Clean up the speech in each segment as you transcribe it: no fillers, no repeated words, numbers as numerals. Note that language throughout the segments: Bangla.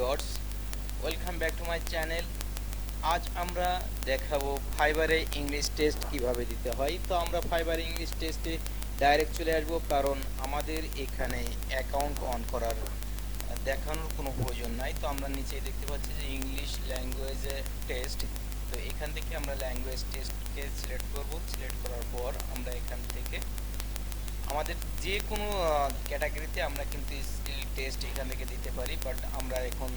Viewers, welcome back to my channel. আজ আমরা দেখাবো ফাইবারে ইংলিশ টেস্ট কিভাবে দিতে হয়। তো আমরা ফাইবারে ইংলিশ টেস্টে ডাইরেক্ট চলে আসবো, কারণ আমাদের এখানে অ্যাকাউন্ট অন করার দেখানোর কোনো প্রয়োজন নাই। তো আমরা নিচেই দেখতে পাচ্ছি যে ইংলিশ ল্যাঙ্গুয়েজ টেস্ট। তো এখান থেকে আমরা ল্যাঙ্গুয়েজ টেস্টকে সিলেক্ট করব। সিলেক্ট করার পর আমরা এখান থেকে আমাদের যে কোনো ক্যাটাগরিতে আমরা কিন্তু স্কিল টেস্ট এখান থেকে দিতে পারি, বাট আমরা এখন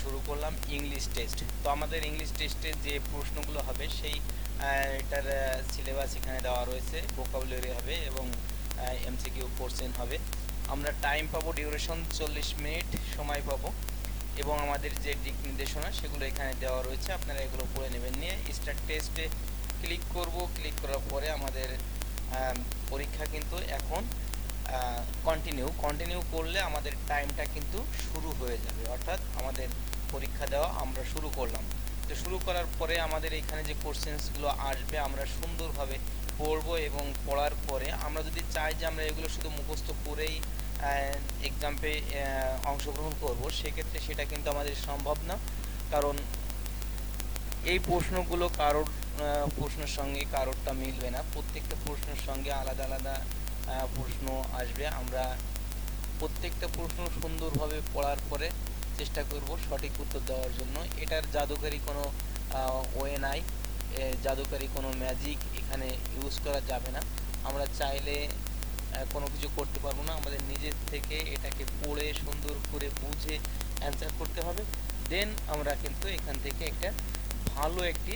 শুরু করলাম ইংলিশ টেস্ট। তো আমাদের ইংলিশ টেস্টে যে প্রশ্নগুলো হবে সেই এটার সিলেবাস এখানে দেওয়া রয়েছে, ভোকাবুলারি হবে এবং এমসিকিউ কোশ্চেন হবে। আমরা টাইম পাবো, ডিউরেশন 40 মিনিট সময় পাবো, এবং আমাদের যে দিক নির্দেশনা সেগুলো এখানে দেওয়া রয়েছে, আপনারা এগুলো পড়ে নেবেন। নিয়ে স্টার্ট টেস্টে ক্লিক করব। ক্লিক করার পরে আমাদের পরীক্ষা কিন্তু এখন কন্টিনিউ করলে আমাদের টাইমটা কিন্তু শুরু হয়ে যাবে, অর্থাৎ আমাদের পরীক্ষা দেওয়া আমরা শুরু করলাম। তো শুরু করার পরে আমাদের এখানে যে কোশ্চেন্সগুলো আসবে আমরা সুন্দরভাবে পড়বো, এবং পড়ার পরে আমরা যদি চাই যে আমরা এগুলো শুধু মুখস্থ করেই এক্সামে অংশগ্রহণ করব, সেক্ষেত্রে সেটা কিন্তু আমাদের সম্ভব না। কারণ এই প্রশ্নগুলো কারোর প্রশ্নের সঙ্গে কারোরটা মিলবে না, প্রত্যেকটা প্রশ্নের সঙ্গে আলাদা আলাদা প্রশ্ন আসবে। আমরা প্রত্যেকটা প্রশ্ন সুন্দরভাবে পড়ার পরে চেষ্টা করব সঠিক উত্তর দেওয়ার জন্য। এটার জাদুকারী কোনো ওয়ে নাই, জাদুকারী কোনো ম্যাজিক এখানে ইউজ করা যাবে না। আমরা চাইলে কোনো কিছু করতে পারবো না, আমাদের নিজের থেকে এটাকে পড়ে সুন্দর করে বুঝে অ্যান্সার করতে হবে। দেন আমরা কিন্তু এখান থেকে একটা ভালো একটি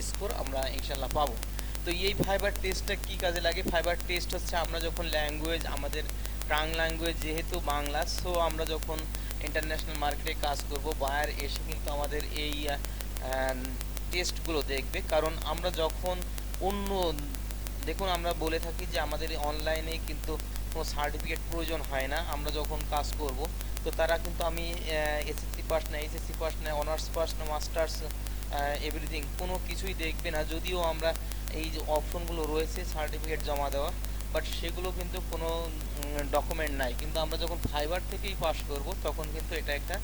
স্কোর আমরা ইনশাল্লাহ পাবো। তো এই ফাইবার টেস্টটা কি কাজে লাগে? ফাইবার টেস্ট হচ্ছে আমরা যখন ল্যাঙ্গুয়েজ, আমাদের প্রাং ল্যাঙ্গুয়েজ যেহেতু বাংলা, সো আমরা যখন ইন্টারন্যাশনাল মার্কেটে কাজ করব, বায়ার এসে কিন্তু আমাদের এই টেস্টগুলো দেখবে। কারণ আমরা যখন অন্য, দেখুন আমরা বলে থাকি যে আমাদের অনলাইনে কিন্তু কোনো সার্টিফিকেট প্রয়োজন হয় না। আমরা যখন কাজ করব, তো তারা কিন্তু আমি এসএসসি পাস না, এইচএসসি পাস না, অনার্স পাস না, মাস্টার্স এভরিথিং কোনো কিছুই দেখবে না। যদিও আমরা এই যে অপশনগুলো রয়েছে সার্টিফিকেট জমা দেওয়া, বাট সেগুলো কিন্তু কোনো ডকুমেন্ট নাই। কিন্তু আমরা যখন ফাইবার থেকেই পাস করব, তখন কিন্তু এটা একটা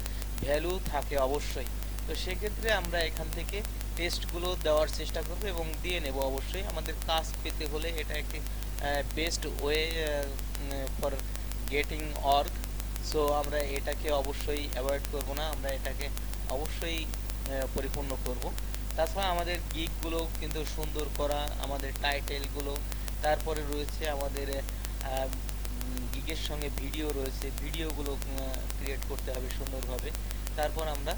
ভ্যালু থাকে অবশ্যই। তো সেক্ষেত্রে আমরা এখান থেকে টেস্টগুলো দেওয়ার চেষ্টা করব এবং দিয়ে নেব অবশ্যই। আমাদের কাজ পেতে হলে এটা একটি best way for getting work. So আমরা এটাকে অবশ্যই অ্যাভয়েড করব না, আমরা এটাকে অবশ্যই পরিপূর্ণ করব। তাছাড়া আমাদের গিকগুলো কিন্তু সুন্দর করা, আমাদের টাইটেলগুলো, তারপরে রয়েছে আমাদের গিগের সঙ্গে ভিডিও রয়েছে, ভিডিওগুলো ক্রিয়েট করতে হবে সুন্দরভাবে। তারপর আমরা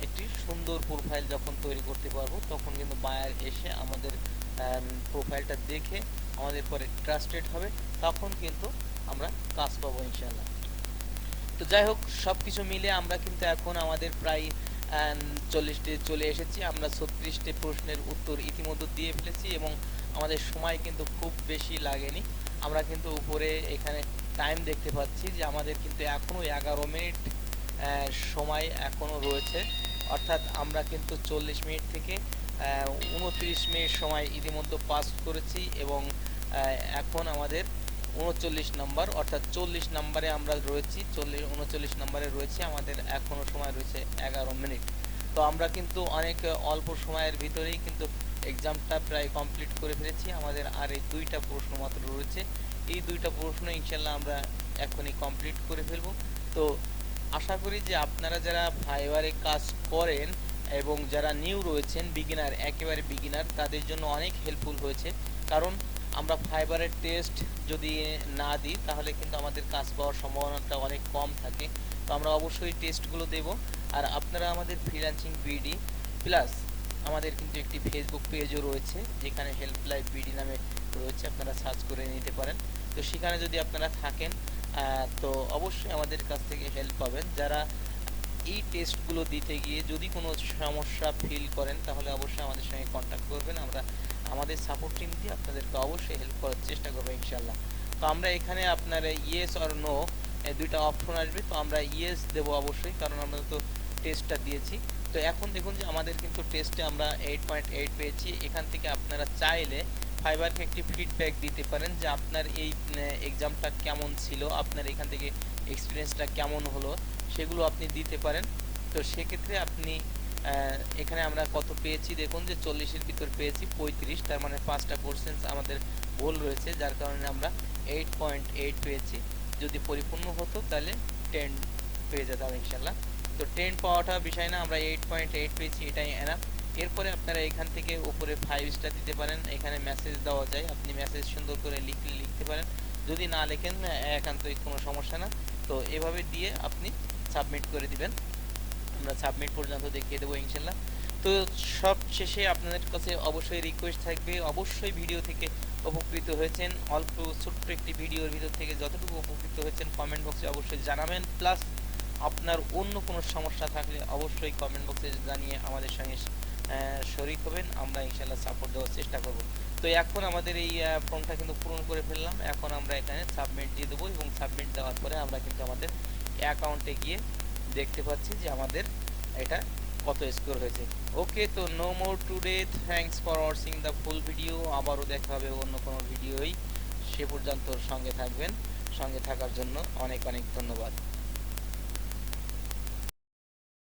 একটি সুন্দর প্রোফাইল যখন তৈরি করতে পারবো, তখন কিন্তু বায়ার এসে আমাদের প্রোফাইলটা দেখে আমাদের পরে ট্রাস্টেড হবে, তখন কিন্তু আমরা কাজ পাবো ইনশাল্লাহ। তো যাই হোক, সব কিছু মিলে আমরা কিন্তু এখন আমাদের প্রায় 40টি চলে এসেছি। আমরা 36টি প্রশ্নের উত্তর ইতিমধ্যে দিয়ে ফেলেছি এবং আমাদের সময় কিন্তু খুব বেশি লাগেনি। আমরা কিন্তু উপরে এখানে টাইম দেখতে পাচ্ছি যে আমাদের কিন্তু এখনও 11 মিনিট সময় এখনও রয়েছে, অর্থাৎ আমরা কিন্তু 40 মিনিট থেকে 29 মিনিট সময় ইতিমধ্যে পাস করেছি, এবং এখন আমাদের 39 নাম্বার, অর্থাৎ 40 নাম্বারে আমরা রয়েছি, 39 নাম্বারে রয়েছে, আমাদের এখনও সময় রয়েছে 11 মিনিট। তো আমরা কিন্তু অনেক অল্প সময়ের ভিতরেই কিন্তু এক্সামটা প্রায় কমপ্লিট করে ফেলেছি। আমাদের আর এই দুইটা প্রশ্ন মাত্র রয়েছে, এই দুইটা প্রশ্ন ইনশাল্লাহ আমরা এখনই কমপ্লিট করে ফেলবো। তো আশা করি যে আপনারা যারা ফাইবারে কাজ করেন এবং যারা নিউ রয়েছেন, বিগিনার, একেবারে বিগিনার, তাদের জন্য অনেক হেল্পফুল হয়েছে। কারণ আমরা ফাইবারের টেস্ট যদি না দিই, তাহলে কিন্তু আমাদের কাজ পাওয়ার সম্ভাবনাটা অনেক কম থাকে। তো আমরা অবশ্যই টেস্টগুলো দেব। আর আপনারা আমাদের ফ্রিল্যান্সিং বিডি প্লাস আমাদের কিন্তু একটি ফেসবুক পেজও রয়েছে, যেখানে হেল্প লাইফ বিডি নামে রয়েছে, আপনারা সার্চ করে নিতে পারেন। তো সেখানে যদি আপনারা থাকেন, তো অবশ্যই আমাদের কাছ থেকে হেল্প পাবেন। যারা এই টেস্টগুলো দিতে গিয়ে যদি কোনো সমস্যা ফিল করেন, তাহলে অবশ্যই আমাদের সঙ্গে কন্ট্যাক্ট করবেন। আমরা আমাদের সাপোর্ট টিম দিয়ে আপনাদেরকে অবশ্যই হেল্প করার চেষ্টা করবো ইনশাল্লাহ। তো আমরা এখানে আপনার ইয়েস অর নো দুইটা অপশন আসবে, তো আমরা ইয়েস দেবো অবশ্যই, কারণ আমরা তো টেস্টটা দিয়েছি। তো এখন দেখুন যে আমাদের কিন্তু টেস্টে আমরা 8.8 পেয়েছি। এখান থেকে আপনারা চাইলে ফাইবারকে একটি ফিডব্যাক দিতে পারেন যে আপনার এই এক্সামটা কেমন ছিল, আপনার এখান থেকে এক্সপিরিয়েন্সটা কেমন হলো। সেগুলো আপনি দিতে পারেন। তো সেক্ষেত্রে আপনি এখানে আমরা কত পেয়েছি দেখুন যে 40-এর ভিতর পেয়েছি 35, তার মানে 5টা কোশ্চেন আমাদের ভুল রয়েছে, যার কারণে আমরা 8.8 পেয়েছি। যদি পরিপূর্ণ হতো তাহলে 10 পেয়ে যেতাম ইনশাল্লাহ। তো 10 পাওয়াটা বিষয় না, আমরা 8.8 পেয়েছি, এটাই এনাফ। এরপরে আপনারা এখান থেকে উপরে 5 স্টার দিতে পারেন, এখানে মেসেজ দেওয়া যায়, আপনি মেসেজ সুন্দর করে লিখতে পারেন। যদি না লেখেন একান্তই কোনো সমস্যা না। তো এভাবে দিয়ে আপনি সাবমিট করে দিবেন, আমরা সাবমিট পর্যন্ত দেখিয়ে দেবো ইনশাল্লাহ। তো সব শেষে আপনাদের কাছে অবশ্যই রিকোয়েস্ট থাকবে, অবশ্যই ভিডিও থেকে উপকৃত হয়েছেন, অল্প ছোট্ট একটি ভিডিওর ভিতর থেকে যতটুকু উপকৃত হয়েছেন কমেন্ট বক্সে অবশ্যই জানাবেন। প্লাস আপনার অন্য কোনো সমস্যা থাকলে অবশ্যই কমেন্ট বক্সে জানিয়ে আমাদের সঙ্গে শরিক হবেন, আমরা ইনশাল্লাহ সাপোর্ট দেওয়ার চেষ্টা করব। তো এখন আমাদের এই ফর্মটা কিন্তু পূরণ করে ফেললাম, এখন আমরা এখানে সাবমিট দিয়ে দেবো এবং সাবমিট দেওয়ার পরে আমরা কিন্তু আমাদের অ্যাকাউন্টে গিয়ে দেখতে পাচ্ছি যে আমাদের এটা কত স্কোর হয়েছে। ওকে, তো no more today, thanks for watching the full video. আবারও দেখা হবে অন্য কোনো ভিডিওই, সে পর্যন্ত সঙ্গে থাকবেন। সঙ্গে থাকার জন্য অনেক অনেক ধন্যবাদ।